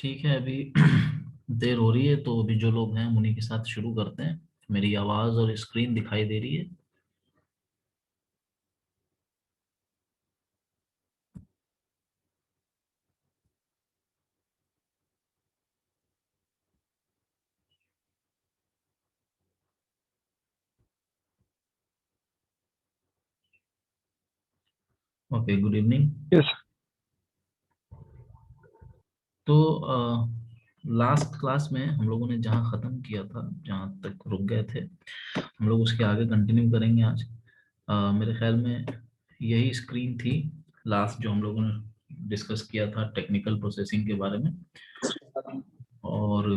ठीक है, अभी देर हो रही है तो अभी जो लोग हैं उन्हीं के साथ शुरू करते हैं। मेरी आवाज और स्क्रीन दिखाई दे रही है? Okay, good evening. यस। तो लास्ट क्लास में हम लोगों ने जहाँ खत्म किया था, जहाँ तक रुक गए थे, हम लोग उसके आगे कंटिन्यू करेंगे आज। मेरे ख्याल में यही स्क्रीन थी लास्ट जो हम लोगों ने डिस्कस किया था टेक्निकल प्रोसेसिंग के बारे में। और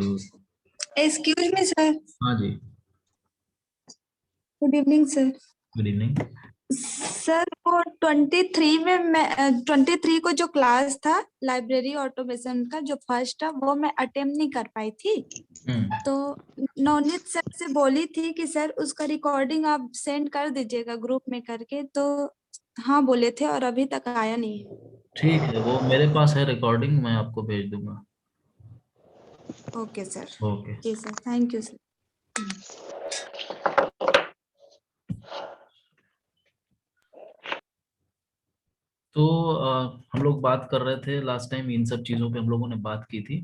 एक्सक्यूज मी सर। हाँ जी, good evening sir. Good evening. Sir वो 23 में मैं 23 को जो क्लास था लाइब्रेरी ऑटोमेशन का जो फर्स्ट था वो मैं अटेम्प्ट नहीं कर पाई थी। तो नवनीत सर से बोली थी कि सर उसका रिकॉर्डिंग आप सेंड कर दीजिएगा ग्रुप में करके, तो हाँ बोले थे और अभी तक आया नहीं। ठीक है, वो मेरे पास है रिकॉर्डिंग, मैं आपको भेज दूंगा। Okay sir. ओके। जी सर, थैंक यू सर। तो हम लोग बात कर रहे थे लास्ट टाइम, इन सब चीज़ों पे हम लोगों ने बात की थी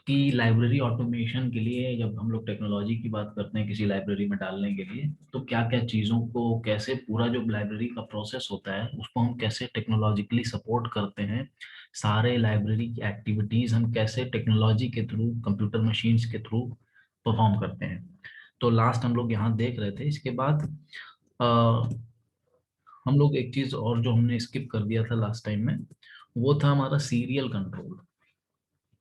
कि लाइब्रेरी ऑटोमेशन के लिए जब हम लोग टेक्नोलॉजी की बात करते हैं किसी लाइब्रेरी में डालने के लिए, तो क्या क्या चीज़ों को कैसे पूरा जो लाइब्रेरी का प्रोसेस होता है उसको हम कैसे टेक्नोलॉजिकली सपोर्ट करते हैं, सारे लाइब्रेरी की एक्टिविटीज़ हम कैसे टेक्नोलॉजी के थ्रू, कंप्यूटर मशीन्स के थ्रू परफॉर्म करते हैं। तो लास्ट हम लोग यहाँ देख रहे थे। इसके बाद हम लोग एक चीज और जो हमने स्किप कर दिया था लास्ट टाइम में, वो था हमारा सीरियल कंट्रोल।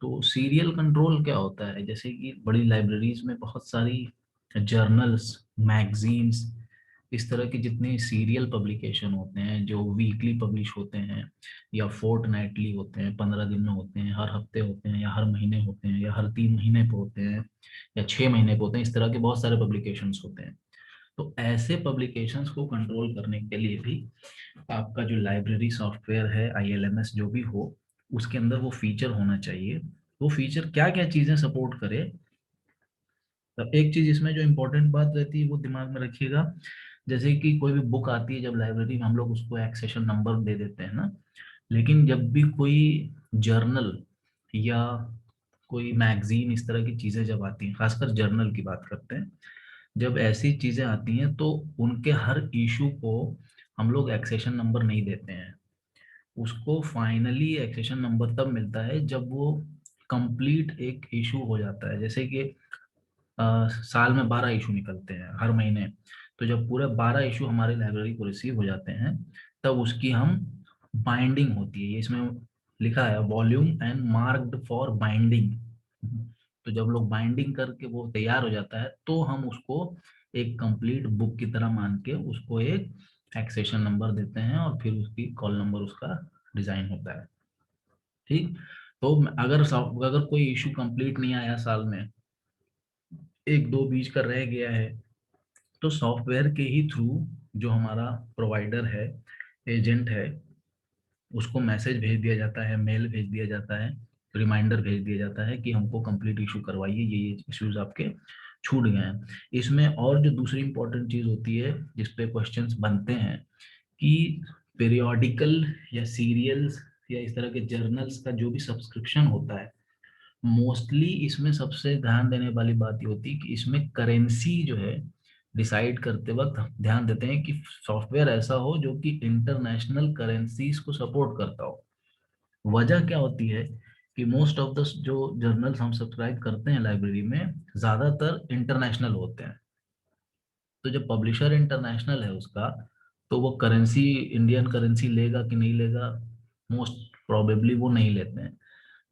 तो सीरियल कंट्रोल क्या होता है? जैसे कि बड़ी लाइब्रेरीज में बहुत सारी जर्नल्स, मैगजीन्स, इस तरह की जितनी सीरियल पब्लिकेशन होते हैं, जो वीकली पब्लिश होते हैं या फोर्टनाइटली होते हैं, 15 दिन में होते हैं, हर हफ्ते होते हैं, या हर महीने होते हैं, या हर 3 महीने पे होते हैं, या 6 महीने पे होते हैं, इस तरह के बहुत सारे पब्लिकेशंस होते हैं। तो ऐसे पब्लिकेशंस को कंट्रोल करने के लिए भी आपका जो लाइब्रेरी सॉफ्टवेयर है, ILMS जो भी हो, उसके अंदर वो फीचर होना चाहिए। वो फीचर क्या क्या चीजें सपोर्ट करे। तो एक चीज इसमें जो इम्पोर्टेंट बात रहती है वो दिमाग में रखिएगा, जैसे कि कोई भी बुक आती है जब लाइब्रेरी में, हम लोग उसको एक्सेशन नंबर दे देते हैं ना, लेकिन जब भी कोई जर्नल या कोई मैगजीन, इस तरह की चीजें जब आती हैं, खासकर जर्नल की बात करते हैं, जब ऐसी चीजें आती हैं तो उनके हर इशू को हम लोग एक्सेशन नंबर नहीं देते हैं। उसको फाइनली एक्सेशन नंबर तब मिलता है जब वो कंप्लीट एक इशू हो जाता है। जैसे कि साल में 12 इशू निकलते हैं हर महीने, तो जब पूरे 12 इशू हमारी लाइब्रेरी को रिसीव हो जाते हैं, तब उसकी हम बाइंडिंग होती है। ये इसमें लिखा है volume and marked for binding. तो जब लोग बाइंडिंग करके वो तैयार हो जाता है, तो हम उसको एक कंप्लीट बुक की तरह मान के उसको एक एक्सेशन नंबर देते हैं, और फिर उसकी कॉल नंबर उसका डिजाइन होता है। ठीक। तो अगर कोई इशू कंप्लीट नहीं आया साल में, एक दो बीच का रह गया है, तो सॉफ्टवेयर के ही थ्रू जो हमारा प्रोवाइडर है, एजेंट है, उसको मैसेज भेज दिया जाता है, मेल भेज दिया जाता है, रिमाइंडर भेज दिया जाता है कि हमको कंप्लीट इशू करवाइए, ये इश्यूज आपके छूट गए हैं। इसमें और जो दूसरी इंपॉर्टेंट चीज होती है जिस पे क्वेश्चंस बनते हैं, कि पीरियोडिकल या सीरियल्स या इस तरह के जर्नल्स का जो भी सब्सक्रिप्शन होता है, मोस्टली इसमें सबसे ध्यान देने वाली बात ये होती है कि इसमें करेंसी जो है डिसाइड करते वक्त ध्यान देते हैं कि सॉफ्टवेयर ऐसा हो जो कि इंटरनेशनल करेंसीज को सपोर्ट करता हो। वजह क्या होती है कि मोस्ट ऑफ द जो जर्नल्स हम सब्सक्राइब करते हैं लाइब्रेरी में, ज्यादातर इंटरनेशनल होते हैं। तो जब पब्लिशर इंटरनेशनल है उसका, तो वो करेंसी, इंडियन करेंसी लेगा कि नहीं लेगा, मोस्ट प्रोबेबली वो नहीं लेते हैं।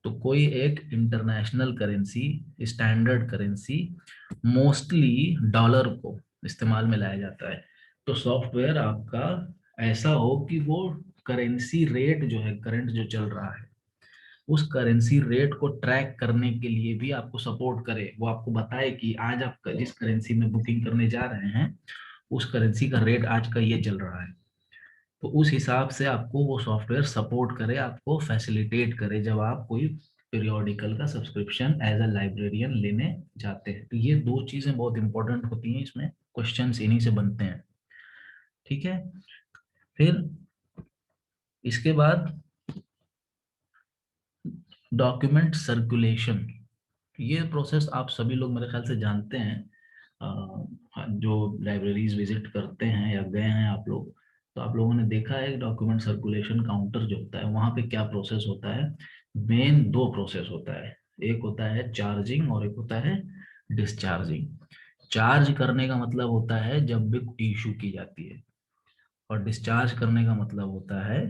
तो कोई एक international currency, standard currency, mostly dollar को इस्तेमाल में लाया जाता है। तो सॉफ्टवेयर आपका ऐसा हो कि वो करेंसी रेट जो है, करंट जो चल रहा है, उस करेंसी रेट को ट्रैक करने के लिए भी आपको सपोर्ट करे। वो आपको बताए कि आज आप जिस करेंसी में बुकिंग करने जा रहे हैं, उस करेंसी का रेट आज का ये चल रहा है। तो उस हिसाब से आपको वो सॉफ्टवेयर सपोर्ट करे, आपको फैसिलिटेट करे जब आप कोई पीरियोडिकल का सब्सक्रिप्शन एज अ लाइब्रेरियन लेने जाते हैं। तो ये दो चीजें बहुत इंपॉर्टेंट होती हैं, इसमें क्वेश्चंस इन्हीं से बनते हैं। ठीक है। फिर इसके बाद डॉक्यूमेंट सर्कुलेशन। ये प्रोसेस आप सभी लोग मेरे ख्याल से जानते हैं, जो लाइब्रेरीज विजिट करते हैं या गए हैं आप लोग, तो आप लोगों ने देखा है डॉक्यूमेंट सर्कुलेशन काउंटर जो होता है, वहां पे क्या प्रोसेस होता है। मेन दो प्रोसेस होता है, एक होता है चार्जिंग और एक होता है डिस्चार्जिंग। चार्ज करने का मतलब होता है जब भी इशू की जाती है, और डिस्चार्ज करने का मतलब होता है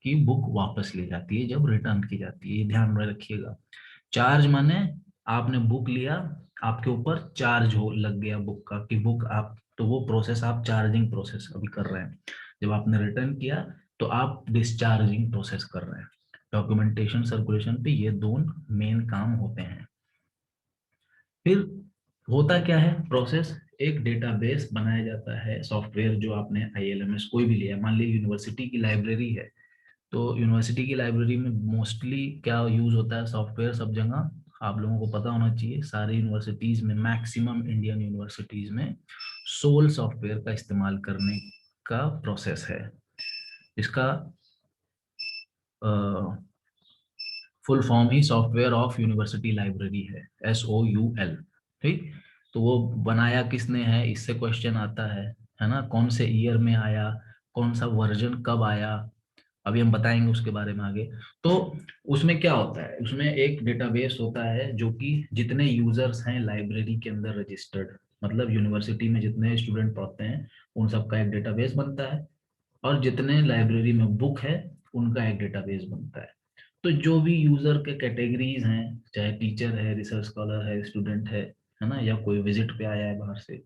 कि बुक वापस ली जाती है, जब रिटर्न की जाती है। ये ध्यान में रखिएगा। चार्ज माने आपने बुक लिया, आपके ऊपर चार्ज हो लग गया बुक का, कि बुक आप, तो वो प्रोसेस आप चार्जिंग प्रोसेस अभी कर रहे हैं। जब आपने रिटर्न किया तो आप डिस्चार्जिंग प्रोसेस कर रहे हैं। डॉक्यूमेंटेशन सर्कुलेशन पे ये दोनों मेन काम होते हैं। फिर होता क्या है प्रोसेस, एक डेटाबेस बनाया जाता है। सॉफ्टवेयर जो आपने ILMS कोई भी लिया, मान लीजिए यूनिवर्सिटी की लाइब्रेरी है, तो यूनिवर्सिटी की लाइब्रेरी में मोस्टली क्या यूज होता है, सॉफ्टवेयर सब जगह आप लोगों को पता होना चाहिए। सारे यूनिवर्सिटीज में, मैक्सिमम इंडियन यूनिवर्सिटीज में सोल सॉफ्टवेयर का इस्तेमाल करने का प्रोसेस है। इसका full form he software of university library है, SOUL। ठीक। तो वो बनाया किसने है, इससे क्वेश्चन आता है ना, कौन से ईयर में आया, कौन सा वर्जन कब आया, अभी हम बताएंगे उसके बारे में आगे। तो उसमें क्या होता है, उसमें एक डेटाबेस होता है जो कि जितने यूजर्स हैं लाइब्रेरी के अंदर रजिस्टर्ड, मतलब यूनिवर्सिटी में जितने स्टूडेंट पढ़ते हैं उन सबका एक डेटाबेस बनता है, और जितने लाइब्रेरी में बुक है उनका एक डेटाबेस बनता है। तो जो भी यूजर के कैटेगरीज हैं, चाहे टीचर है, रिसर्च स्कॉलर है, स्टूडेंट है ना, या कोई विजिट पे आया है बाहर से,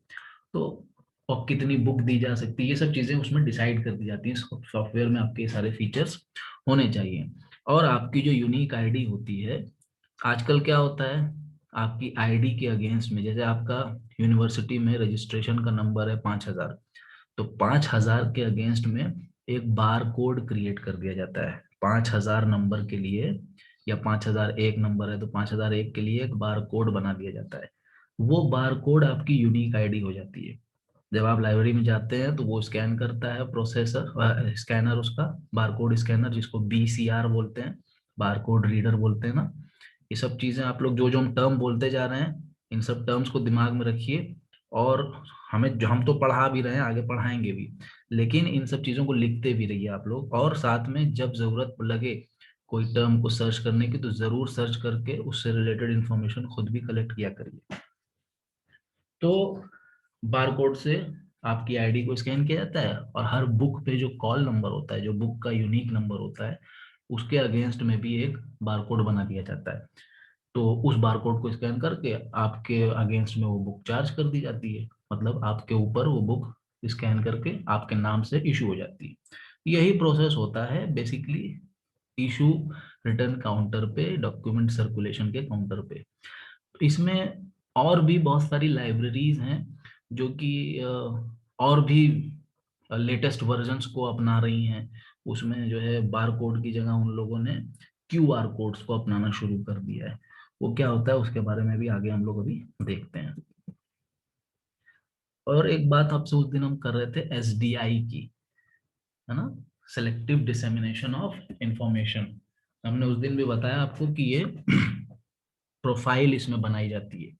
तो और कितनी बुक दी जा सकती है, ये सब चीजें उसमें डिसाइड कर दी जाती हैं। सॉफ्टवेयर में आपके सारे फीचर्स होने चाहिए। और आपकी जो यूनिक आईडी होती है, आजकल क्या होता है, आपकी आईडी के अगेंस्ट में, जैसे आपका यूनिवर्सिटी में रजिस्ट्रेशन का नंबर है 5,000, तो 5,000 के अगेंस्ट में एक बार कोड क्रिएट कर दिया जाता है 5,000 नंबर के लिए, या 5,001 नंबर है तो 5,001 के लिए एक बार कोड बना दिया जाता है। वो बार कोड आपकी यूनिक आईडी हो जाती है। जब आप लाइब्रेरी में जाते हैं तो वो स्कैन करता है प्रोसेसर, स्कैनर, उसका बारकोड स्कैनर, जिसको BCR बोलते हैं, बारकोड रीडर बोलते हैं ना। ये सब चीजें आप लोग जो जो हम टर्म बोलते जा रहे हैं, इन सब टर्म्स को दिमाग में रखिए। और हमें जो, हम तो पढ़ा भी रहे हैं, आगे पढ़ाएंगे भी, लेकिन इन सब चीजों को लिखते भी रहिए आप लोग। और साथ में जब जरूरत लगे कोई टर्म को सर्च करने की, तो जरूर सर्च करके उससे रिलेटेड इंफॉर्मेशन खुद भी कलेक्ट किया करिए। तो बारकोड से आपकी आईडी को स्कैन किया जाता है, और हर बुक पे जो कॉल नंबर होता है, जो बुक का यूनिक नंबर होता है, उसके अगेंस्ट में भी एक बारकोड बना दिया जाता है। तो उस बारकोड को स्कैन करके आपके अगेंस्ट में वो बुक चार्ज कर दी जाती है, मतलब आपके ऊपर वो बुक स्कैन करके आपके नाम से इशू हो जाती है। यही प्रोसेस होता है बेसिकली इशू रिटर्न काउंटर पे, डॉक्यूमेंट सर्कुलेशन के काउंटर पे। इसमें और भी बहुत सारी लाइब्रेरीज हैं जो कि और भी लेटेस्ट वर्जन्स को अपना रही हैं। उसमें जो है बार कोड की जगह उन लोगों ने QR कोड्स को अपनाना शुरू कर दिया है। वो क्या होता है उसके बारे में भी आगे हम लोग अभी देखते हैं। और एक बात आपसे उस दिन हम कर रहे थे SDI की, है ना, सेलेक्टिव डिसेमिनेशन ऑफ इंफॉर्मेशन। हमने उस दिन भी बताया आपको कि ये प्रोफाइल इसमें बनाई जाती है,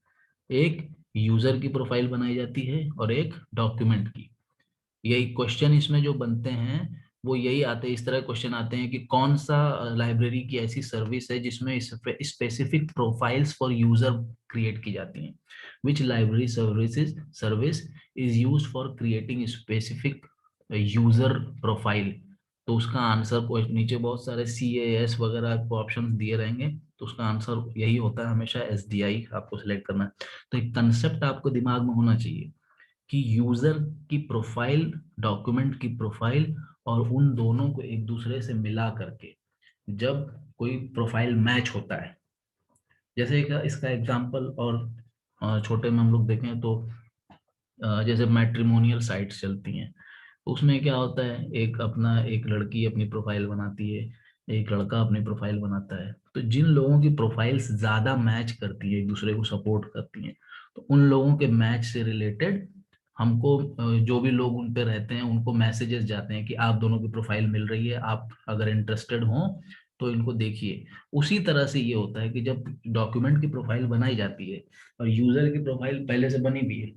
एक यूजर की प्रोफाइल बनाई जाती है और एक डॉक्यूमेंट की। यही क्वेश्चन इसमें जो बनते हैं वो यही आते हैं, इस तरह क्वेश्चन आते हैं कि कौन सा लाइब्रेरी की ऐसी सर्विस है जिसमें specific profiles for user create की जाती हैं। Which library service is used for creating specific user profile. तो उसका आंसर को नीचे बहुत सारे CAS वगैरह आपको ऑप्शन दिए रहेंगे, तो उसका आंसर यही होता है हमेशा SDI आपको सिलेक्ट करना है। तो एक कंसेप्ट आपको दिमाग में होना चाहिए कि यूजर की प्रोफाइल, डॉक्यूमेंट की प्रोफाइल, और उन दोनों को एक दूसरे से मिला करके जब कोई प्रोफाइल मैच होता है, जैसे इसका एग्जांपल और छोटे में हम लोग देखें तो जैसे मैट्रिमोनियल साइट्स चलती हैं, उसमें क्या होता है, एक लड़की अपनी प्रोफाइल बनाती है, एक लड़का अपनी प्रोफाइल बनाता है। तो जिन लोगों की प्रोफाइल्स ज्यादा मैच करती है, एक दूसरे को सपोर्ट करती हैं, तो उन लोगों के मैच से रिलेटेड हमको जो भी लोग उन पे रहते हैं उनको मैसेजेस जाते हैं कि आप दोनों की प्रोफाइल मिल रही है, आप अगर इंटरेस्टेड हो तो इनको देखिए। उसी तरह से ये होता है कि जब डॉक्यूमेंट की प्रोफाइल बनाई जाती है और यूजर की प्रोफाइल पहले से बनी भी है,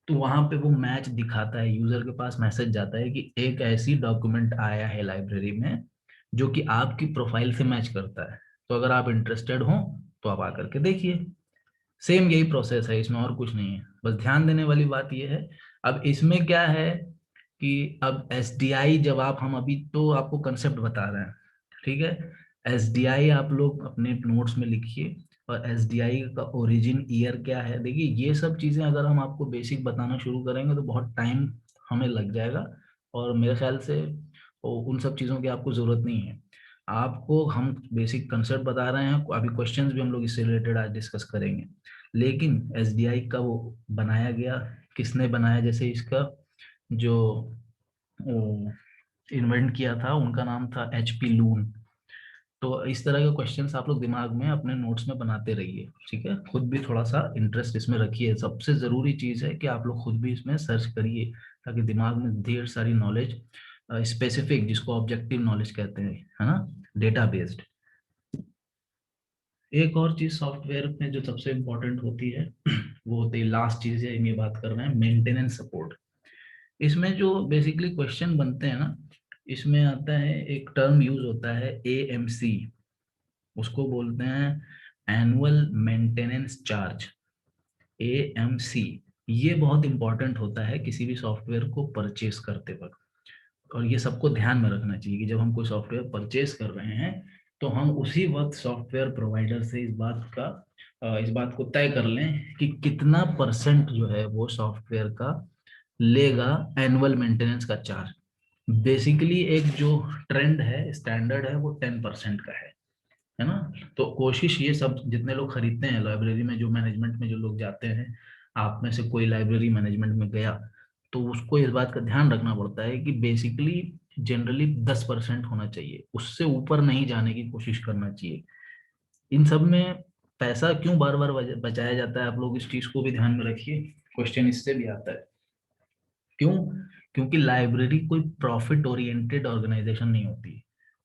तो वहां पे वो मैच दिखाता है, यूजर के पास मैसेज जाता है कि एक ऐसी डॉक्यूमेंट आया है लाइब्रेरी में जो कि आपकी प्रोफाइल से मैच करता है, तो अगर आप इंटरेस्टेड हो तो आप आकर के देखिए। सेम यही प्रोसेस है, इसमें और कुछ नहीं है। बस ध्यान देने वाली बात यह है, अब इसमें क्या है कि अब SDI जब हम अभी तो आपको कंसेप्ट बता रहे हैं, ठीक है। SDI आप लोग अपने नोट्स में लिखिए, और SDI का ओरिजिन ईयर क्या है, देखिए ये सब चीजें अगर हम आपको बेसिक बताना शुरू करेंगे तो बहुत टाइम हमें लग जाएगा, और मेरे ख्याल से उन सब चीजों की आपको जरूरत नहीं है। आपको हम बेसिक कंसेप्ट बता रहे हैं, अभी क्वेश्चंस भी हम लोग इससे रिलेटेड आज डिस्कस करेंगे। लेकिन SDI का वो बनाया गया, किसने बनाया, जैसे इसका जो इन्वेंट किया था उनका नाम था HP लून। तो इस तरह के क्वेश्चंस आप लोग दिमाग में अपने नोट्स में बनाते रहिए, ठीक है। खुद भी थोड़ा सा इंटरेस्ट इसमें रखिए, सबसे जरूरी चीज है कि आप लोग खुद भी इसमें सर्च करिए, ताकि दिमाग में ढेर सारी नॉलेज, स्पेसिफिक, जिसको ऑब्जेक्टिव नॉलेज कहते हैं, है ना, डेटा बेस्ड। एक और चीज सॉफ्टवेयर में जो सबसे इम्पोर्टेंट होती है वो होती है, लास्ट चीज है, हम ये बात कर रहे हैं, मेंटेनेंस सपोर्ट। इसमें जो बेसिकली क्वेश्चन बनते हैं ना, इसमें आता है एक टर्म यूज होता है AMC, उसको बोलते हैं एनुअल मेंटेनेंस चार्ज, AMC। ये बहुत इंपॉर्टेंट होता है किसी भी सॉफ्टवेयर को परचेस करते वक्त, और ये सबको ध्यान में रखना चाहिए कि जब हम कोई सॉफ्टवेयर परचेस कर रहे हैं तो हम उसी वक्त सॉफ्टवेयर प्रोवाइडर से इस बात को तय कर लें कि कितना % जो है वो सॉफ्टवेयर का लेगा एनुअल मेंटेनेंस का चार्ज। बेसिकली एक जो ट्रेंड है, स्टैंडर्ड है, वो 10% का है ना। तो कोशिश, ये सब जितने लोग खरीदते हैं लाइब्रेरी में, जो मैनेजमेंट में जो लोग जाते हैं, आप में से कोई लाइब्रेरी मैनेजमेंट में गया तो उसको इस बात का ध्यान रखना पड़ता है कि बेसिकली जनरली 10% होना चाहिए, उससे ऊपर नहीं जाने की कोशिश करना चाहिए। इन सब में पैसा क्यों बार बार बचाया जाता है, आप लोग इस चीज को भी ध्यान में रखिए, क्वेश्चन इससे भी आता है। क्यों? क्योंकि लाइब्रेरी कोई प्रॉफिट ओरिएंटेड ऑर्गेनाइजेशन नहीं होती है,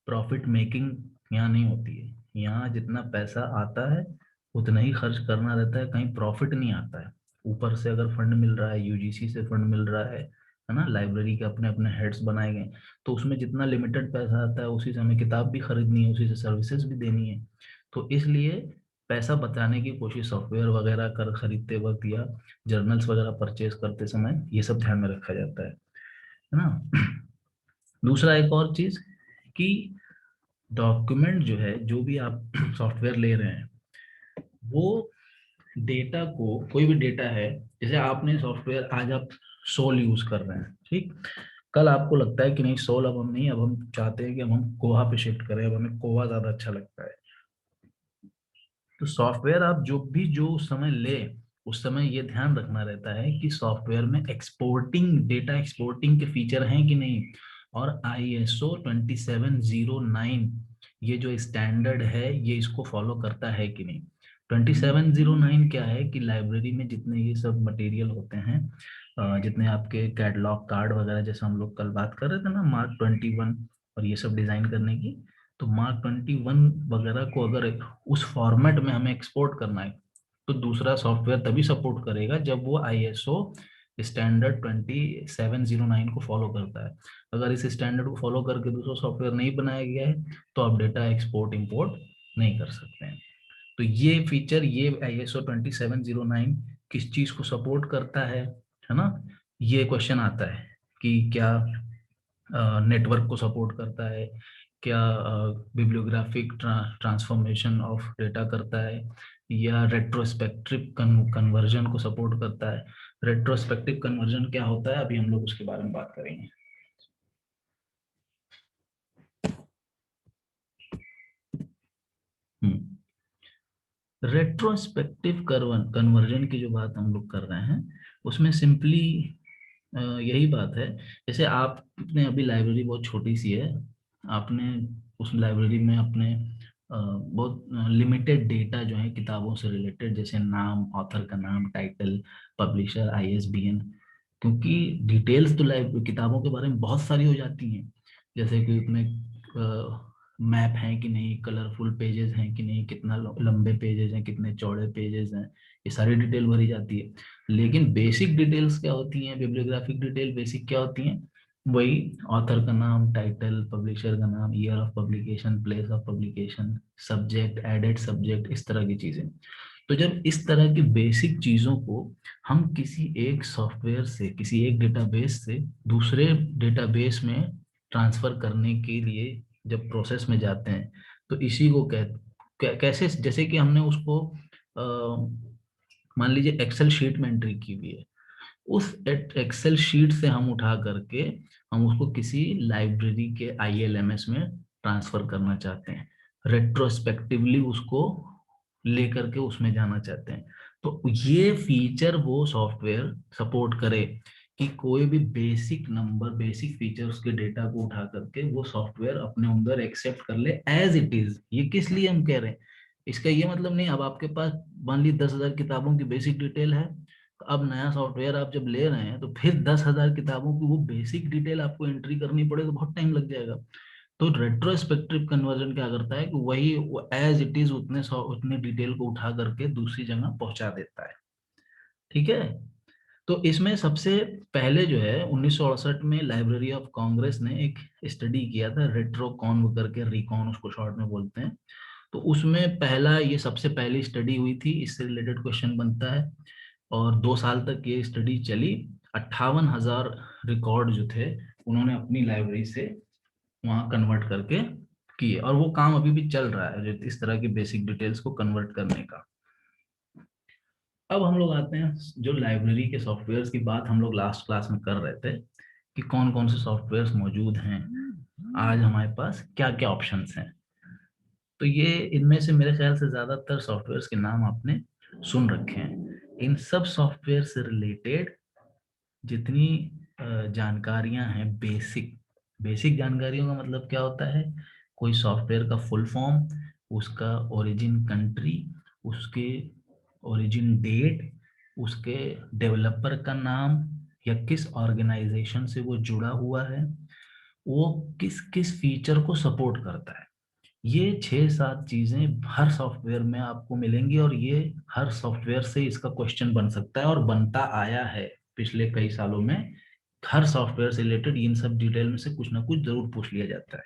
प्रॉफिट मेकिंग यहाँ नहीं होती है। यहाँ जितना पैसा आता है उतना ही खर्च करना रहता है, कहीं प्रॉफिट नहीं आता है। ऊपर से अगर फंड मिल रहा है, यूजीसी से फंड मिल रहा है ना, लाइब्रेरी के अपने अपने हेड्स बनाए गए, तो उसमें जितना लिमिटेड पैसा आता है उसी से हमें किताब भी खरीदनी है, उसी से सर्विसेज भी देनी है। तो इसलिए पैसा बचाने की कोशिश सॉफ्टवेयर वगैरह कर खरीदते वक्त या जर्नल्स वगैरह परचेज करते समय ये सब ध्यान में रखा जाता है ना। दूसरा एक और चीज कि डॉक्यूमेंट जो है, जो भी आप सॉफ्टवेयर ले रहे हैं, वो डेटा को, कोई भी डेटा है, जैसे आपने सॉफ्टवेयर आज आप सोल यूज कर रहे हैं, ठीक, कल आपको लगता है कि नहीं सोल अब हम नहीं, अब हम चाहते हैं कि अब हम कोवा पे शिफ्ट करें, अब हमें कोवा ज्यादा अच्छा लगता है। तो सॉफ्टवेयर आप जो भी जो उस समय ले, उस समय ये ध्यान रखना रहता है कि सॉफ्टवेयर में एक्सपोर्टिंग, डेटा एक्सपोर्टिंग के फीचर हैं कि नहीं, और ISO 2709 ये जो स्टैंडर्ड है ये इसको फॉलो करता है कि नहीं। 2709 क्या है कि लाइब्रेरी में जितने ये सब मटेरियल होते हैं, जितने आपके कैटलॉग कार्ड वगैरह, जैसे हम लोग कल बात कर रहे थे ना, मार्क 21 और ये सब डिजाइन करने की, तो मार्क 21 वगैरह को अगर उस फॉर्मेट में हमें एक्सपोर्ट करना है तो दूसरा सॉफ्टवेयर तभी सपोर्ट करेगा जब वो ISO स्टैंडर्ड 2709 को फॉलो करता है। अगर इस स्टैंडर्ड को फॉलो करके दूसरा सॉफ्टवेयर नहीं बनाया गया है तो आप डेटा एक्सपोर्ट इंपोर्ट नहीं कर सकते हैं। तो ये फीचर, ये ISO 2709 किस चीज को सपोर्ट करता है ना, ये क्वेश्चन आता है कि क्या नेटवर्क को सपोर्ट करता है, क्या बिब्लियोग्राफिक ट्रांसफॉर्मेशन ऑफ डेटा करता है, या रेट्रोस्पेक्टिव कन्वर्जन को सपोर्ट करता है। रेट्रोस्पेक्टिव कन्वर्जन क्या होता है, अभी हम लोग उसके बारे में बात करेंगे। रेट्रोस्पेक्टिव कन्वर्जन की जो बात हम लोग कर रहे हैं, उसमें सिंपली यही बात है, जैसे आपने अभी लाइब्रेरी बहुत छोटी सी है, आपने उस लाइब्रेरी में अपने बहुत लिमिटेड डेटा जो है किताबों से रिलेटेड, जैसे नाम, ऑथर का नाम, टाइटल, पब्लिशर, ISBN, क्योंकि डिटेल्स तो किताबों के बारे में बहुत सारी हो जाती हैं, जैसे कि उसमें मैप हैं कि नहीं, कलरफुल पेजेस हैं कि नहीं, कितना लंबे पेजेस हैं, कितने चौड़े पेजेस हैं, ये सारी डिटेल भरी जाती है। लेकिन बेसिक डिटेल्स क्या होती हैं, बिब्लियोग्राफिक डिटेल बेसिक क्या होती हैं, वही ऑथर का नाम, टाइटल, पब्लिशर का नाम, year of publication, place of publication, subject, added subject, इस तरह की चीजें। तो जब इस तरह की बेसिक चीजों को हम किसी एक सॉफ्टवेयर से, किसी एक डेटाबेस से दूसरे डेटाबेस में ट्रांसफर करने के लिए जब प्रोसेस में जाते हैं, तो इसी को कैसे, जैसे कि हमने उसको मान लीजिए एक्सेल शीट में एंट्री की हुई है, उस एक्सेल शीट से हम उठा करके हम उसको किसी लाइब्रेरी के ILMS में ट्रांसफर करना चाहते हैं, रेट्रोस्पेक्टिवली उसको लेकर के उसमें जाना चाहते हैं। तो ये फीचर वो सॉफ्टवेयर सपोर्ट करे कि कोई भी बेसिक नंबर, बेसिक फीचर्स के डेटा को उठा करके वो सॉफ्टवेयर अपने अंदर एक्सेप्ट कर ले एज इट इज। ये किस लिए हम कह रहे हैं, इसका ये मतलब नहीं अब आपके पास मान ली 10,000 किताबों की बेसिक डिटेल है, तो अब नया सॉफ्टवेयर आप जब ले रहे हैं तो फिर 10,000 किताबों की वो बेसिक डिटेल आपको एंट्री करनी पड़े तो बहुत टाइम लग जाएगा। तो रेट्रोस्पेक्टिव कन्वर्जन क्या करता है कि वही एज इट इज उतने डिटेल को उठा करके दूसरी जगह पहुंचा देता है। ठीक है। तो इसमें सबसे पहले जो है 1968 में लाइब्रेरी ऑफ कांग्रेस ने एक स्टडी किया था, रेट्रोकॉन्व करके, रिकॉन उसको शॉर्ट में बोलते हैं। तो उसमें पहला, ये सबसे पहली स्टडी हुई थी, इससे रिलेटेड क्वेश्चन बनता है, और 2 साल तक ये स्टडी चली। 58,000 रिकॉर्ड जो थे उन्होंने अपनी लाइब्रेरी से वहां कन्वर्ट करके किए, और वो काम अभी भी चल रहा है, जो इस तरह की बेसिक डिटेल्स को कन्वर्ट करने का। अब हम लोग आते हैं जो लाइब्रेरी के सॉफ्टवेयर्स की बात हम लोग लास्ट क्लास में कर रहे थे कि कौन कौन से सॉफ्टवेयर्स मौजूद हैं, आज हमारे पास क्या क्या ऑप्शंस हैं। तो ये इनमें से मेरे ख्याल से ज्यादातर सॉफ्टवेयर्स के नाम आपने सुन रखे हैं। इन सब सॉफ्टवेयर से रिलेटेड जितनी जानकारियां हैं, बेसिक बेसिक जानकारियों का मतलब क्या होता है, कोई सॉफ्टवेयर का फुल फॉर्म, उसका ओरिजिन कंट्री, उसके ओरिजिन डेट, उसके डेवलपर का नाम या किस ऑर्गेनाइजेशन से वो जुड़ा हुआ है, वो किस किस फीचर को सपोर्ट करता है, ये 6-7 चीजें हर सॉफ्टवेयर में आपको मिलेंगी। और ये हर सॉफ्टवेयर से इसका क्वेश्चन बन सकता है और बनता आया है पिछले कई सालों में। हर सॉफ्टवेयर से रिलेटेड इन सब डिटेल में से कुछ ना कुछ जरूर पूछ लिया जाता है।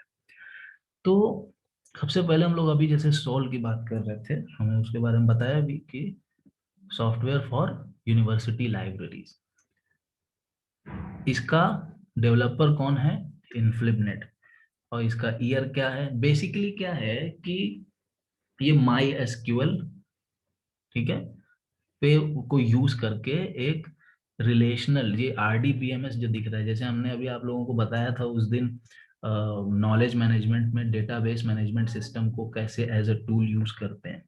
तो सबसे पहले हम लोग अभी जैसे सोल की बात कर रहे थे, हमें उसके बारे में बताया भी कि सॉफ्टवेयर फॉर यूनिवर्सिटी लाइब्रेरीज, इसका डेवलपर कौन है, इनफ्लिबनेट। और इसका ईयर क्या है, बेसिकली क्या है कि ये माई एसक्यूएल, ठीक है, पे को यूज करके एक रिलेशनल, ये आरडीबीएमएस जो दिख रहा है, जैसे हमने अभी आप लोगों को बताया था उस दिन नॉलेज मैनेजमेंट में डेटाबेस मैनेजमेंट सिस्टम को कैसे एज अ टूल यूज करते हैं।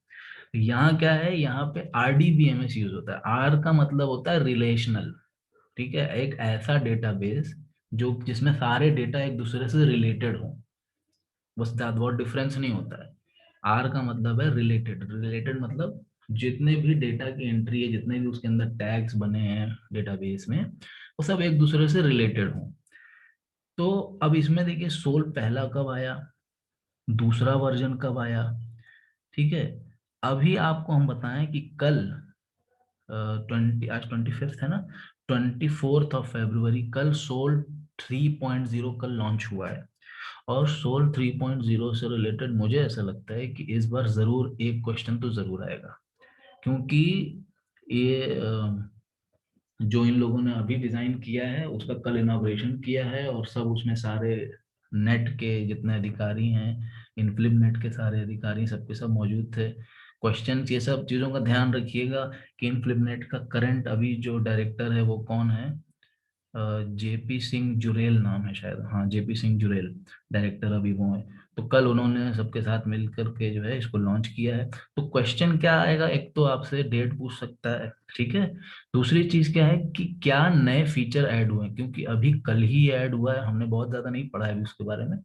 तो यहाँ क्या है, यहाँ पे आरडीबीएमएस यूज होता है। आर का मतलब होता है रिलेशनल, ठीक है, एक ऐसा डेटाबेस जो जिसमें सारे डेटा एक दूसरे से रिलेटेड हो, बस दैट, बहुत डिफरेंस नहीं होता है। आर का मतलब है रिलेटेड, रिलेटेड मतलब जितने भी डेटा की एंट्री है, जितने भी उसके अंदर टैग्स बने हैं डेटाबेस में, वो सब एक दूसरे से रिलेटेड हो। तो अब इसमें देखिए सोल पहला कब आया, दूसरा वर्जन कब आया, ठीक है। अभी आपको हम बताएं कि कल 20, आज 25 है ना, 24 फरवरी कल सोल 3.0 कल लॉन्च हुआ है। और सोल 3.0 से रिलेटेड मुझे ऐसा लगता है कि इस बार जरूर एक क्वेश्चन तो जरूर आएगा, क्योंकि ये जो इन लोगों ने अभी डिजाइन किया है उसका कल इनॉग्रेशन किया है, और सब उसमें सारे नेट के जितने अधिकारी हैं, इनफ्लिब नेट के सारे अधिकारी सबके सब मौजूद थे। क्वेश्चन ये सब चीजों का ध्यान रखिएगा कि इनफ्लिब नेट का करंट अभी जो डायरेक्टर है वो कौन है, जेपी सिंह जुरेल नाम है शायद, हाँ जेपी सिंह जुरेल डायरेक्टर अभी वो है। तो कल उन्होंने सबके साथ मिल करके जो है इसको लॉन्च किया है। तो क्वेश्चन क्या आएगा, एक तो आपसे डेट पूछ सकता है, ठीक है। दूसरी चीज क्या है कि क्या नए फीचर ऐड हुए हैं, क्योंकि अभी कल ही ऐड हुआ है, हमने बहुत ज्यादा नहीं पढ़ा है अभी उसके बारे में,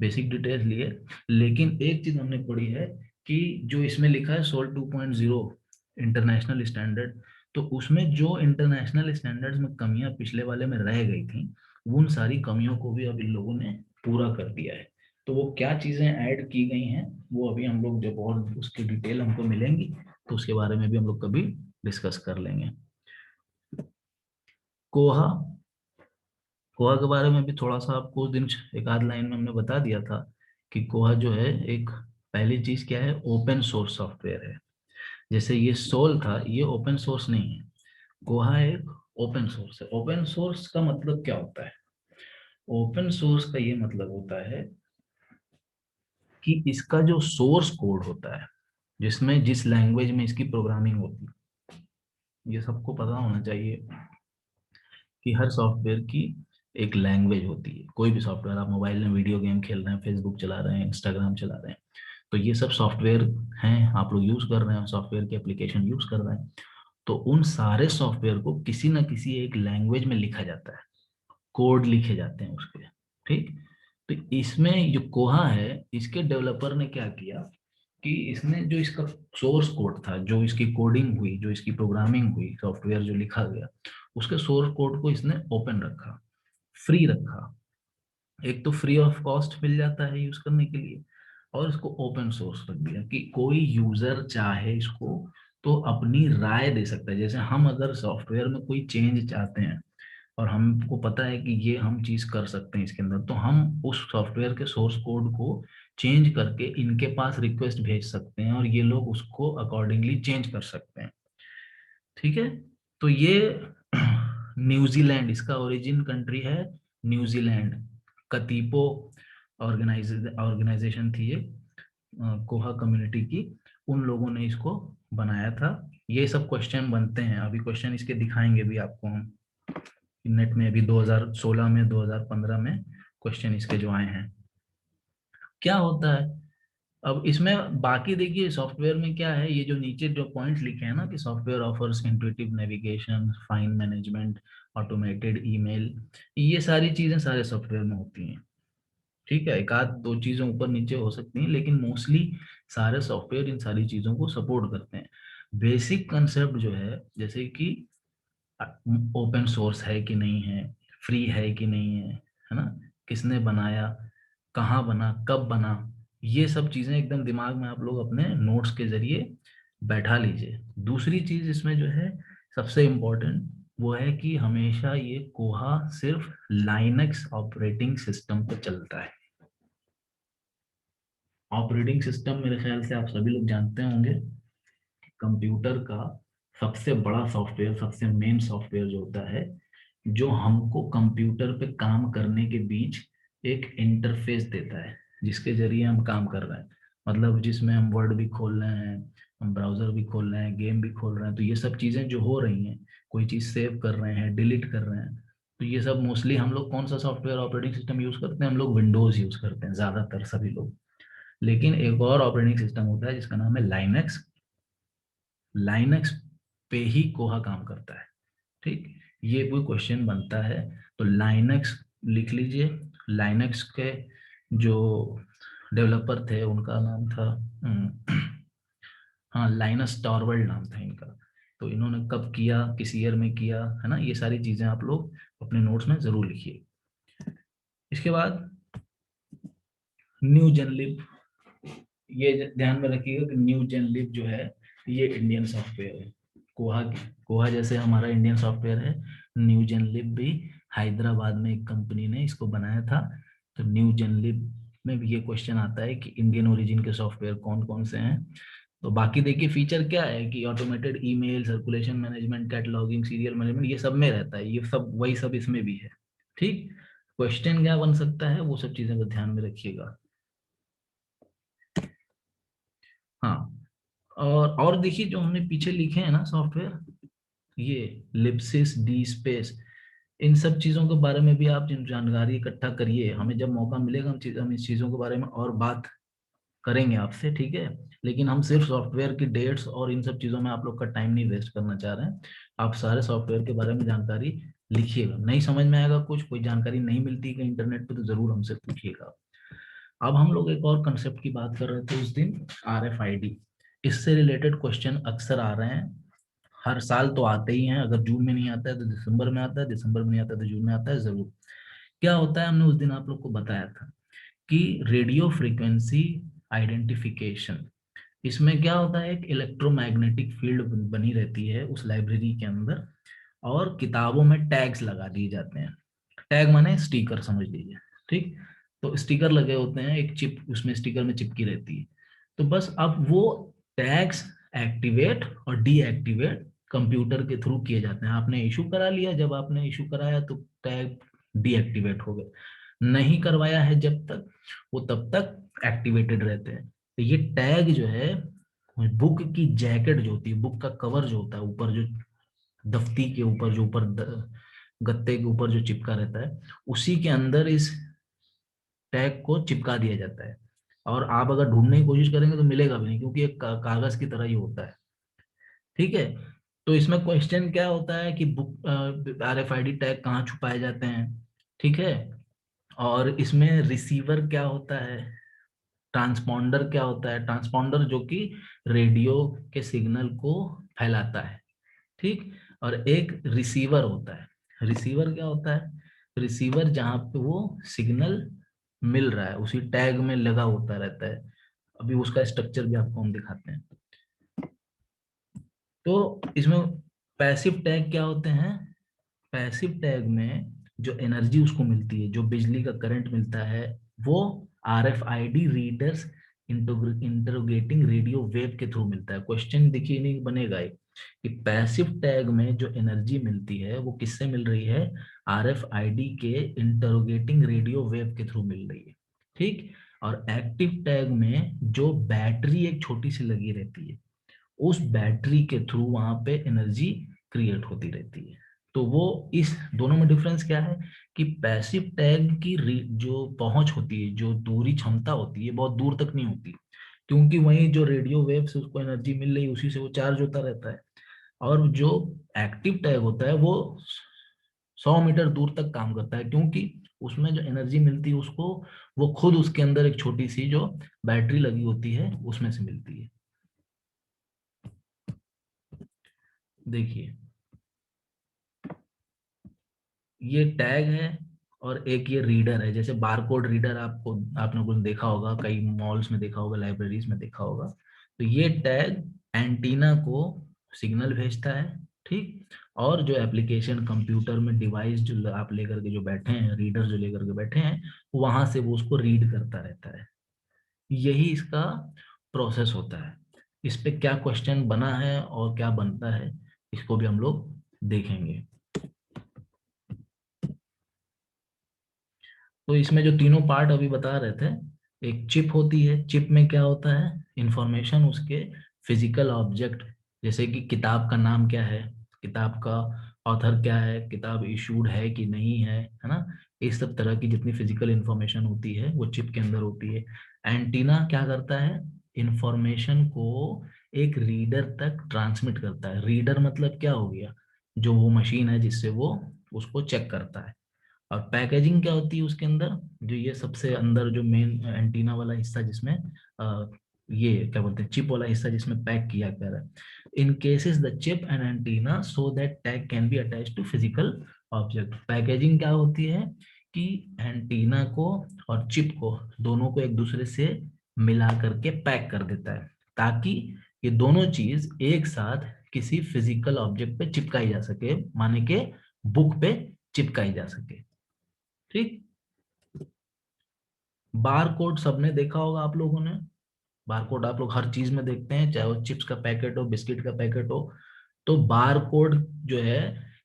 बेसिक डिटेल्स लिए। लेकिन एक चीज हमने पढ़ी है कि जो इसमें लिखा है सोल 2.0 इंटरनेशनल स्टैंडर्ड, तो उसमें जो इंटरनेशनल स्टैंडर्ड्स में कमियां पिछले वाले में रह गई थी, उन सारी कमियों को भी अब इन लोगों ने पूरा कर दिया है। तो वो क्या चीजें ऐड की गई हैं, वो अभी हम लोग जब और उसकी डिटेल हमको मिलेंगी तो उसके बारे में भी हम लोग कभी डिस्कस कर लेंगे। कोहा, कोहा के बारे में भी थोड़ा सा आपको उस दिन एक आध लाइन में हमने बता दिया था कि कोहा जो है, एक पहली चीज क्या है, ओपन सोर्स सॉफ्टवेयर है। जैसे ये सोल था, ये ओपन सोर्स नहीं है, कोहा एक ओपन सोर्स है। ओपन सोर्स का मतलब क्या होता है, ओपन सोर्स का ये मतलब होता है कि इसका जो सोर्स कोड होता है, जिसमें जिस लैंग्वेज में इसकी प्रोग्रामिंग होती है, ये सबको पता होना चाहिए कि हर सॉफ्टवेयर की एक लैंग्वेज होती है। कोई भी सॉफ्टवेयर, आप मोबाइल में वीडियो गेम खेल रहे हैं, फेसबुक चला रहे हैं, इंस्टाग्राम चला रहे हैं, तो ये सब सॉफ्टवेयर हैं, आप लोग यूज कर रहे हैं, सॉफ्टवेयर की एप्लीकेशन यूज कर रहे हैं। तो उन सारे सॉफ्टवेयर को किसी ना किसी एक लैंग्वेज में लिखा जाता है, कोड लिखे जाते हैं उसके, ठीक। तो इसमें जो कोहा है, इसके डेवलपर ने क्या किया कि इसने जो इसका सोर्स कोड था, जो इसकी कोडिंग हुई, जो इसकी प्रोग्रामिंग हुई, सॉफ्टवेयर जो लिखा गया, उसके सोर्स कोड को इसने ओपन रखा, फ्री रखा। एक तो फ्री ऑफ कॉस्ट मिल जाता है यूज करने के लिए, और इसको ओपन सोर्स रख दिया कि कोई यूजर चाहे इसको तो अपनी राय दे सकता है। जैसे हम अगर सॉफ्टवेयर में कोई चेंज चाहते हैं और हमको पता है कि ये हम चीज कर सकते हैं इसके अंदर, तो हम उस सॉफ्टवेयर के सोर्स कोड को चेंज करके इनके पास रिक्वेस्ट भेज सकते हैं और ये लोग उसको अकॉर्डिंगली चेंज कर सकते हैं, ठीक है। तो ये न्यूजीलैंड, इसका ओरिजिन कंट्री है न्यूजीलैंड, कतीपो ऑर्गेनाइजेशन थी ये। कोहा कम्युनिटी की, उन लोगों ने इसको बनाया था। ये सब क्वेश्चन बनते हैं, अभी क्वेश्चन इसके दिखाएंगे भी आपको हम नेट में, अभी 2016 में 2015 में क्वेश्चन इसके जो आए हैं। क्या होता है अब इसमें, बाकी देखिए सॉफ्टवेयर में क्या है, ये जो नीचे जो पॉइंट्स लिखे हैं ना कि software offers intuitive navigation, fine management, automated email, ये सारी चीजें सारे सॉफ्टवेयर में होती हैं। ठीक है, एक आध दो चीजें ऊपर नीचे हो सकती हैं, लेकिन मोस्टली सारे सॉफ्टवेयर इन सारी चीजों को सपोर्ट करते हैं। बेसिक कंसेप्ट जो है, जैसे कि ओपन सोर्स है कि नहीं है, फ्री है कि नहीं है ना, किसने बनाया, कहाँ बना, कब बना, ये सब चीजें एकदम दिमाग में आप लोग अपने नोट्स के जरिए बैठा लीजिए। दूसरी चीज इसमें जो है सबसे इम्पोर्टेंट, वो है कि हमेशा ये कोहा सिर्फ लाइनक्स ऑपरेटिंग सिस्टम पे चलता है। ऑपरेटिंग सिस्टम मेरे ख्याल से आप सभी लोग जानते होंगे, कंप्यूटर का सबसे बड़ा सॉफ्टवेयर, सबसे मेन सॉफ्टवेयर जो होता है, जो हमको कंप्यूटर पे काम करने के बीच एक इंटरफेस देता है, जिसके जरिए हम काम कर रहे हैं। मतलब जिसमें हम वर्ड भी खोल रहे हैं, हम ब्राउजर भी खोल रहे हैं, गेम भी खोल रहे हैं, तो ये सब चीजें जो हो रही हैं, कोई चीज सेव कर रहे हैं, डिलीट कर रहे हैं, तो ये सब मोस्टली हम लोग कौन सा सॉफ्टवेयर ऑपरेटिंग सिस्टम यूज करते हैं, हम लोग विंडोज यूज करते हैं ज्यादातर सभी लोग। लेकिन एक और ऑपरेटिंग सिस्टम होता है जिसका नाम है लाइनक्स। लाइनक्स पे ही कोहा काम करता है। ठीक, ये कोई क्वेश्चन बनता है तो लाइनक्स लिख लीजिए। लाइनक्स के जो डेवलपर थे उनका नाम था हाँ, लाइनस टॉरवल्ड नाम था इनका। तो इन्होंने कब किया, किस ईयर में किया, है ना, ये सारी चीजें आप लोग अपने नोट्स में जरूर लिखिए। इसके बाद न्यू जेनलिब, ये ध्यान में रखिएगा कि न्यू जेनलिब जो है ये इंडियन सॉफ्टवेयर है। कोहा कोहा जैसे हमारा इंडियन सॉफ्टवेयर है, न्यू जेनलिब भी हैदराबाद में एक कंपनी ने इसको बनाया था। तो न्यू जेनलिब में भी ये क्वेश्चन आता है कि इंडियन ओरिजिन के सॉफ्टवेयर कौन कौन से हैं। तो बाकी देखिए फीचर क्या है कि automated email, circulation management, cataloguing, serial management, ये सब में रहता है, ये सब वही सब इसमें भी है। ठीक, क्वेश्चन क्या बन सकता है वो सब चीजें को ध्यान में रखिएगा। हाँ, और देखिए जो हमने पीछे लिखे हैं ना सॉफ्टवेयर, ये लिप्सिस, डी स्पेस, इन सब चीजों के बारे में भी आप जानकारी इकट्ठा करिए। हमें जब मौका मिलेगा हम इस चीजों के बारे में और बात करेंगे आपसे, ठीक है। लेकिन हम सिर्फ सॉफ्टवेयर की डेट्स और इन सब चीजों में आप लोग का टाइम नहीं वेस्ट करना चाह रहे हैं। आप सारे सॉफ्टवेयर के बारे में जानकारी लिखिएगा। नहीं समझ में आएगा कुछ, कोई जानकारी नहीं मिलती कहीं इंटरनेट पे, तो जरूर हमसे पूछिएगा। अब हम लोग एक और कंसेप्ट की बात कर रहे थे उस दिन, RFID। इससे रिलेटेड क्वेश्चन अक्सर आ रहे हैं, हर साल तो आते ही हैं। अगर जून में नहीं आता है तो दिसंबर में आता है, दिसंबर में नहीं आता है तो जून में आता है जरूर। क्या होता है, हमने उस दिन आप लोग को बताया था कि रेडियो फ्रीक्वेंसी आइडेंटिफिकेशन, इसमें क्या होता है, एक इलेक्ट्रोमैग्नेटिक फील्ड बनी रहती है उस लाइब्रेरी के अंदर, और किताबों में टैग्स लगा दिए जाते हैं। टैग माने स्टिकर समझ लीजिए। ठीक, तो स्टिकर लगे होते हैं, एक चिप उसमें स्टिकर में चिपकी रहती है। तो बस अब वो टैग्स एक्टिवेट और डीएक्टिवेट कंप्यूटर के थ्रू किए जाते हैं। आपने इशू करा लिया, जब आपने इशू कराया तो टैग डीएक्टिवेट हो गए, नहीं करवाया है जब तक, वो तब तक एक्टिवेटेड रहते हैं। तो ये टैग जो है, बुक की जैकेट जो होती है, बुक का कवर जो होता है, ऊपर जो दफ्ती के ऊपर जो ऊपर गत्ते के ऊपर जो चिपका रहता है, उसी के अंदर इस टैग को चिपका दिया जाता है। और आप अगर ढूंढने की कोशिश करेंगे तो मिलेगा भी नहीं, क्योंकि एक कागज की तरह ही होता है। ठीक है, तो इसमें क्वेश्चन क्या होता है कि बुक RFID टैग कहाँ छुपाए जाते हैं। ठीक है, और इसमें रिसीवर क्या होता है, ट्रांसपॉन्डर क्या होता है, ट्रांसपॉन्डर जो कि रेडियो के सिग्नल को फैलाता है। ठीक, और एक रिसीवर होता है। रिसीवर क्या होता है, रिसीवर जहां पे वो सिग्नल मिल रहा है उसी टैग में लगा होता रहता है। अभी उसका स्ट्रक्चर भी आपको हम दिखाते हैं। तो इसमें पैसिव टैग क्या होते हैं, पैसिव टैग में जो एनर्जी उसको मिलती है, जो बिजली का करंट मिलता है, वो RFID रीडर्स इंटरोगेटिंग रेडियो वेव के थ्रू मिलता है। क्वेश्चन देखिए नहीं बनेगा एक, कि पैसिव टैग में जो एनर्जी मिलती है वो किससे मिल रही है, RFID के इंटरोगेटिंग रेडियो वेव के थ्रू मिल रही है। ठीक, और एक्टिव टैग में जो बैटरी एक छोटी सी लगी रहती है, उस बैटरी के थ्रू वहां पे एनर्जी क्रिएट होती रहती है। तो वो इस दोनों में डिफरेंस क्या है कि पैसिव टैग की जो पहुंच होती है, जो दूरी क्षमता होती है, बहुत दूर तक नहीं होती, क्योंकि वही जो रेडियो वेव से उसको एनर्जी मिल रही है उसी से वो चार्ज होता रहता है। और जो एक्टिव टैग होता है वो 100 मीटर दूर तक काम करता है, क्योंकि उसमें जो एनर्जी मिलती है उसको वो खुद उसके अंदर एक छोटी सी जो बैटरी लगी होती है उसमें से मिलती है। देखिए ये टैग है और एक ये रीडर है। जैसे बारकोड रीडर आपने कुछ देखा होगा, कई मॉल्स में देखा होगा, लाइब्रेरीज में देखा होगा। तो ये टैग एंटीना को सिग्नल भेजता है, ठीक। और जो एप्लीकेशन कंप्यूटर में डिवाइस जो आप लेकर के जो बैठे हैं, रीडर जो लेकर के बैठे हैं, वहां से वो उसको रीड करता रहता है। यही इसका प्रोसेस होता है। इस पे क्या क्वेश्चन बना है और क्या बनता है, इसको भी हम लोग देखेंगे। तो इसमें जो तीनों पार्ट अभी बता रहे थे, एक चिप होती है। चिप में क्या होता है, इंफॉर्मेशन उसके फिजिकल ऑब्जेक्ट, जैसे कि किताब का नाम क्या है, किताब का ऑथर क्या है, किताब इशूड है कि नहीं है ना। इस सब तरह की जितनी फिजिकल इंफॉर्मेशन होती है वो चिप के अंदर होती है। एंटीना क्या करता है, इंफॉर्मेशन को एक रीडर तक ट्रांसमिट करता है। रीडर मतलब क्या हो गया, जो वो मशीन है जिससे वो उसको चेक करता है। और पैकेजिंग क्या होती है उसके अंदर, जो ये सबसे अंदर जो मेन एंटीना वाला हिस्सा जिसमें ये क्या बोलते हैं, चिप वाला हिस्सा जिसमें पैक किया गया है। In cases the chip and antenna so that tag can be attach to physical object. Packaging क्या होती है कि एंटीना को और चिप को दोनों को एक दूसरे से मिला करके पैक कर देता है, ताकि ये दोनों चीज एक साथ किसी फिजिकल ऑब्जेक्ट पे चिपकाई जा सके, माने के बुक पे चिपकाई जा सके, ठीक। बार कोड सबने देखा होगा आप लोगों ने। बार कोड आप लोग हर चीज में देखते हैं, चाहे वो चिप्स का पैकेट हो, बिस्किट का पैकेट हो। तो बार कोड जो है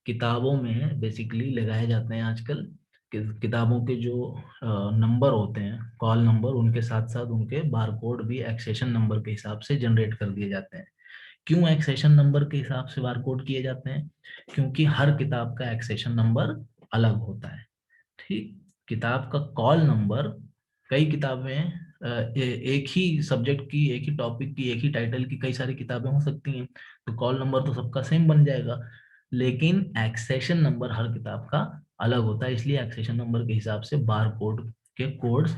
किताबों में बेसिकली लगाए जाते हैं आजकल। किताबों के जो नंबर होते हैं, कॉल नंबर, उनके साथ साथ उनके बार कोड भी एक्सेशन नंबर के हिसाब से जनरेट कर दिए जाते हैं। क्यों एक्सेशन नंबर के हिसाब से बार कोड किए जाते हैं, क्योंकि हर किताब का एक्सेशन नंबर अलग होता है, ठीक। किताब का कॉल नंबर, कई किताबें एक ही सब्जेक्ट की, एक ही टॉपिक की, एक ही टाइटल की कई सारी किताबें हो सकती हैं, तो कॉल नंबर तो सबका सेम बन जाएगा। लेकिन एक्सेशन नंबर हर किताब का अलग होता है, इसलिए एक्सेशन नंबर के हिसाब से बार कोड के कोड्स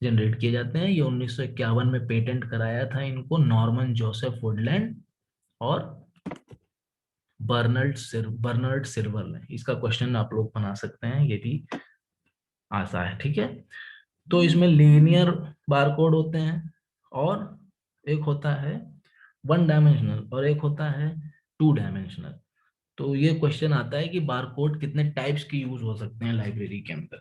जनरेट किए जाते हैं। ये 1951 में पेटेंट कराया था इनको नॉर्मन जोसेफ वुडलैंड और बर्नर्ड सिल्वर ने। इसका क्वेश्चन आप लोग बना सकते हैं, ये भी आशा है, ठीक है। तो इसमें लीनियर बारकोड होते हैं, और एक होता है 1 डायमेंशनल और एक होता है 2 डायमेंशनल। तो ये क्वेश्चन आता है कि बारकोड कितने टाइप्स के यूज हो सकते हैं लाइब्रेरी के अंदर,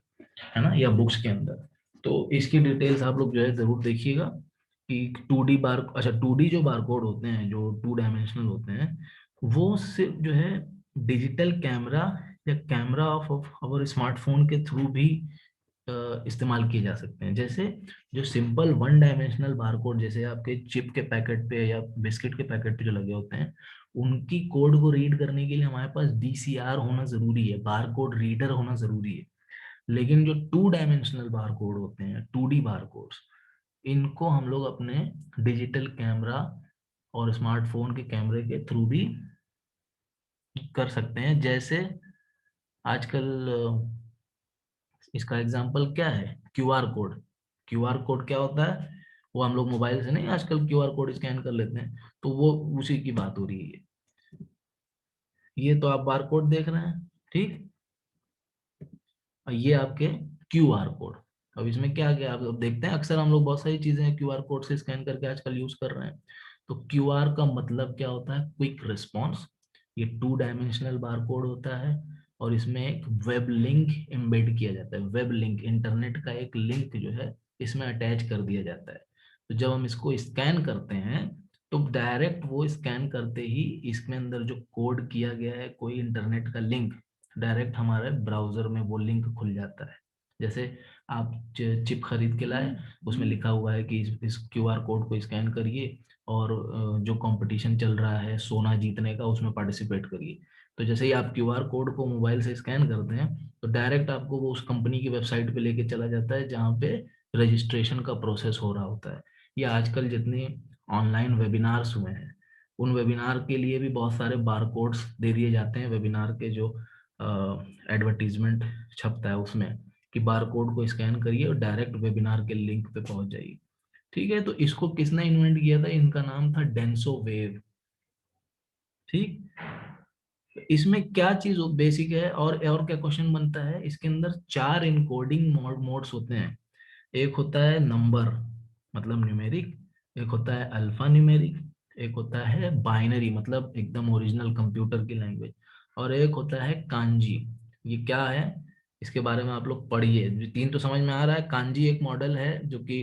है ना, या बुक्स के अंदर। तो इसकी डिटेल्स आप लोग जो है जरूर देखिएगा कि 2D बार, अच्छा 2D जो बारकोड होते हैं, जो 2 डायमेंशनल होते हैं, वो सिर्फ जो है डिजिटल कैमरा या कैमरा ऑफ अवर स्मार्टफोन के थ्रू भी इस्तेमाल किए जा सकते हैं। जैसे जो सिंपल 1 डायमेंशनल बारकोड, जैसे आपके चिप के पैकेट पे या बिस्किट के पैकेट पे जो लगे होते हैं, उनकी कोड को रीड करने के लिए हमारे पास बीसीआर होना जरूरी है, बार कोड रीडर होना जरूरी है। लेकिन जो 2 डायमेंशनल बार कोड होते हैं, 2D बार कोड्स, इनको हम लोग अपने डिजिटल कैमरा और स्मार्टफोन के कैमरे के थ्रू भी कर सकते हैं। जैसे आजकल इसका एग्जांपल क्या है, क्यूआर कोड। क्यूआर कोड क्या होता है, वो हम लोग मोबाइल से नहीं आजकल क्यूआर कोड स्कैन कर लेते हैं, तो वो उसी की बात हो रही है। ये तो आप बार कोड देख रहे हैं, ठीक। और ये आपके क्यूआर कोड। अब इसमें क्या क्या आप अब देखते हैं, अक्सर हम लोग बहुत सारी चीजें क्यूआर कोड से स्कैन करके आजकल यूज कर रहे हैं। तो क्यूआर का मतलब क्या होता है, क्विक रिस्पॉन्स। ये 2 डायमेंशनल बार कोड होता है, और इसमें एक वेब लिंक एम्बेड किया जाता है। वेब लिंक, इंटरनेट का एक लिंक जो है इसमें अटैच कर दिया जाता है। तो जब हम इसको स्कैन करते हैं, तो डायरेक्ट वो स्कैन करते ही इसमें अंदर जो कोड किया गया है, कोई इंटरनेट का लिंक, डायरेक्ट हमारे ब्राउजर में वो लिंक खुल जाता है। जैसे आप चिप खरीद के लाए, उसमें लिखा हुआ है कि इस क्यूआर कोड को स्कैन करिए और जो कंपटीशन चल रहा है सोना जीतने का उसमें पार्टिसिपेट करिए। तो जैसे ही आप क्यूआर कोड को मोबाइल से स्कैन करते हैं तो डायरेक्ट आपको वो उस कंपनी की वेबसाइट पे लेके चला जाता है जहाँ पे रजिस्ट्रेशन का प्रोसेस हो रहा होता है। या आजकल जितने ऑनलाइन वेबिनार्स हुए हैं उन वेबिनार के लिए भी बहुत सारे बारकोड्स दे दिए जाते हैं वेबिनार के जो एडवर्टीजमेंट छपता है उसमें, कि बारकोड को स्कैन करिए और डायरेक्ट वेबिनार के लिंक पे पहुंच जाइए। ठीक है, तो इसको किसने इन्वेंट किया था? इनका नाम था डेंसो वेव। ठीक, इसमें क्या चीज बेसिक है और क्या क्वेश्चन बनता है इसके अंदर? 4 इनकोडिंग मोड्स होते हैं। एक होता है नंबर मतलब न्यूमेरिक, एक होता है अल्फा न्यूमेरिक, एक होता है बाइनरी मतलब एकदम ओरिजिनल कंप्यूटर की लैंग्वेज, और एक होता है कांजी। ये क्या है इसके बारे में आप लोग पढ़िए। 3 तो समझ में आ रहा है। कांजी एक मॉडल है जो कि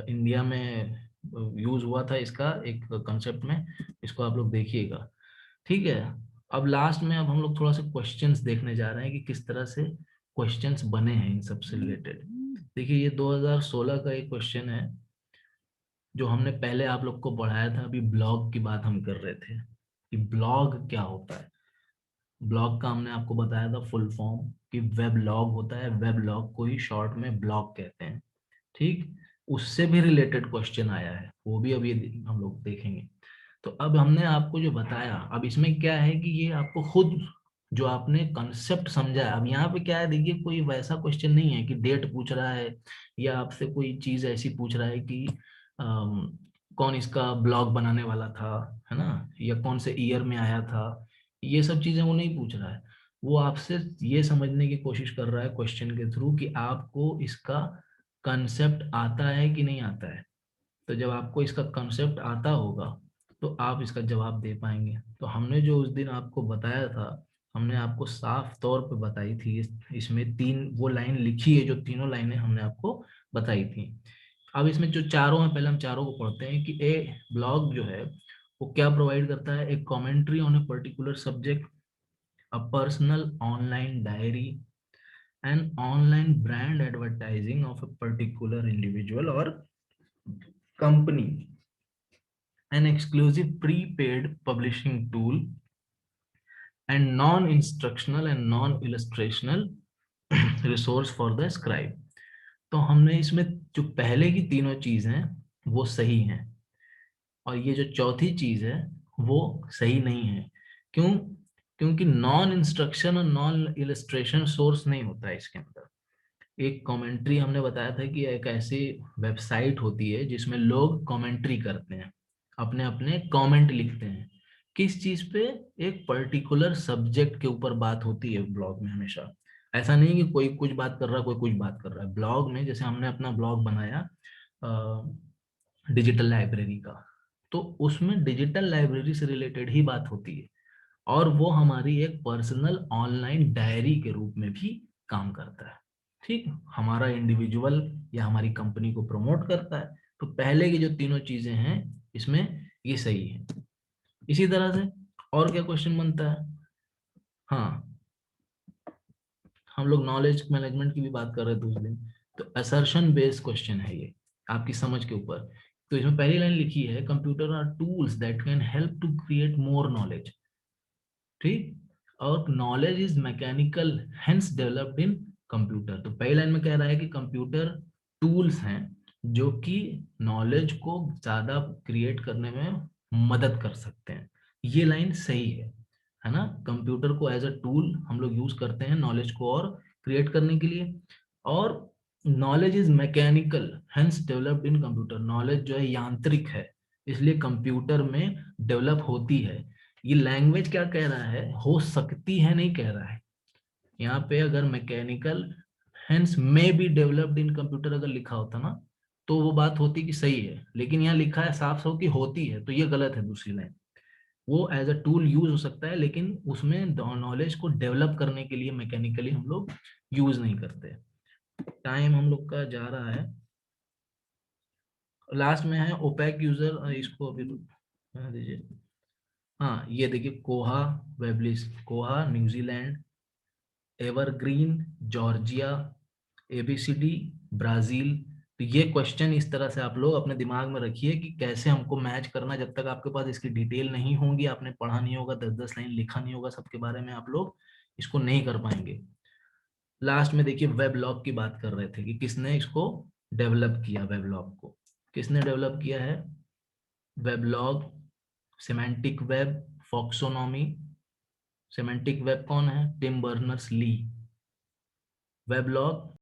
इंडिया में यूज हुआ था इसका एक कंसेप्ट में, इसको आप लोग देखिएगा। ठीक है, अब लास्ट में अब हम लोग थोड़ा सा क्वेश्चंस देखने जा रहे हैं कि किस तरह से क्वेश्चंस बने हैं इन सब से रिलेटेड। देखिए ये 2016 का एक क्वेश्चन है जो हमने पहले आप लोग को पढ़ाया था। अभी ब्लॉग की बात हम कर रहे थे कि ब्लॉग क्या होता है। ब्लॉग का हमने आपको बताया था फुल फॉर्म कि वेब लॉग होता है, वेब लॉग को ही शॉर्ट में ब्लॉग कहते हैं। ठीक, उससे भी रिलेटेड क्वेश्चन आया है, वो भी अभी हम लोग देखेंगे। तो अब हमने आपको जो बताया, अब इसमें क्या है कि ये आपको खुद जो आपने कंसेप्ट समझा है, अब यहाँ पे क्या है देखिए, कोई वैसा क्वेश्चन नहीं है कि डेट पूछ रहा है या आपसे कोई चीज ऐसी पूछ रहा है कि कौन इसका ब्लॉग बनाने वाला था, है ना, या कौन से ईयर में आया था। ये सब चीजें वो नहीं पूछ रहा है। वो आपसे ये समझने की कोशिश कर रहा है क्वेश्चन के थ्रू कि आपको इसका कंसेप्ट आता है कि नहीं आता है। तो जब आपको इसका कंसेप्ट आता होगा तो आप इसका जवाब दे पाएंगे। तो हमने जो उस दिन आपको बताया था, हमने आपको साफ तौर पे बताई थी। इसमें 3 वो लाइन लिखी है, जो तीनों लाइनें हमने आपको बताई थी। अब इसमें जो चारों हैं, पहले हम चारों को पढ़ते हैं कि ए ब्लॉग जो है वो क्या प्रोवाइड करता है। एक commentary on a particular subject, a personal online diary, an online brand advertising of a particular individual or company, an exclusive prepaid publishing tool, and non-instructional and non-illustrational resource for the scribe। तो हमने इसमें जो पहले की तीनों चीज हैं वो सही हैं, और ये जो चौथी चीज है वो सही नहीं है। क्यों? क्योंकि नॉन इंस्ट्रक्शन और नॉन इलस्ट्रेशन सोर्स नहीं होता है इसके अंदर। एक कमेंट्री हमने बताया था कि एक ऐसी वेबसाइट होती है जिसमें लोग कमेंट्री करते हैं, अपने अपने कमेंट लिखते हैं। किस चीज पे? एक पर्टिकुलर सब्जेक्ट के ऊपर बात होती है ब्लॉग में हमेशा। ऐसा नहीं कि कोई कुछ बात कर रहा है कोई कुछ बात कर रहा है। ब्लॉग में जैसे हमने अपना ब्लॉग बनाया डिजिटल लाइब्रेरी का, तो उसमें डिजिटल लाइब्रेरी से रिलेटेड ही बात होती है, और वो हमारी एक पर्सनल ऑनलाइन डायरी के रूप में भी काम करता है। ठीक, हमारा इंडिविजुअल या हमारी कंपनी को प्रमोट करता है। तो पहले की जो तीनों चीजें हैं इसमें ये सही है। इसी तरह से और क्या क्वेश्चन बनता है? हाँ, हम लोग नॉलेज मैनेजमेंट की भी बात कर रहे थे उस दिन। तो असर्शन बेस्ड क्वेश्चन है ये, आपकी समझ के ऊपर। तो इसमें पहली लाइन लिखी है, computer are tools that can help to create more knowledge. ठीक, और knowledge is mechanical hence developed in computer. तो पहली लाइन में कह रहा है कि कंप्यूटर टूल्स हैं जो कि नॉलेज को ज्यादा क्रिएट करने में मदद कर सकते हैं। ये लाइन सही है ना। कंप्यूटर को एज अ टूल हम लोग यूज करते हैं नॉलेज को और क्रिएट करने के लिए। और knowledge is mechanical hence developed in computer, knowledge जो है यांत्रिक है इसलिए कंप्यूटर में डेवलप होती है। ये लैंग्वेज क्या कह रहा है? हो सकती है नहीं कह रहा है। यहाँ पे अगर mechanical hence may be developed in computer अगर लिखा होता ना तो वो बात होती कि सही है, लेकिन यहाँ लिखा है साफ साफ कि होती है, तो ये गलत है। दूसरी लाइन, वो एज अ टूल यूज हो सकता है लेकिन उसमें नॉलेज को डेवलप करने के लिए मैकेनिकली हम लोग यूज नहीं करते। टाइम हम लोग का जा रहा है। लास्ट में है ओपेक यूजर, इसको अभी दीजिए। हाँ, ये देखिए Koha weblist, Koha New Zealand Evergreen, Georgia, A B C D, Brazil. तो ये क्वेश्चन इस तरह से आप लोग अपने दिमाग में रखिए कि कैसे हमको मैच करना। जब तक आपके पास इसकी डिटेल नहीं होगी, आपने पढ़ा नहीं होगा, 10-10 लाइन लिखा नहीं होगा सबके बारे में, आप लोग इसको नहीं कर पाएंगे। लास्ट में देखिए वेबलॉग की बात कर रहे थे कि किसने इसको डेवलप किया। वेबलॉग को किसने डेवलप किया है? Weblog, semantic web, फॉक्सोनॉमी। Semantic web कौन है? Tim Berners Lee. वेबलॉग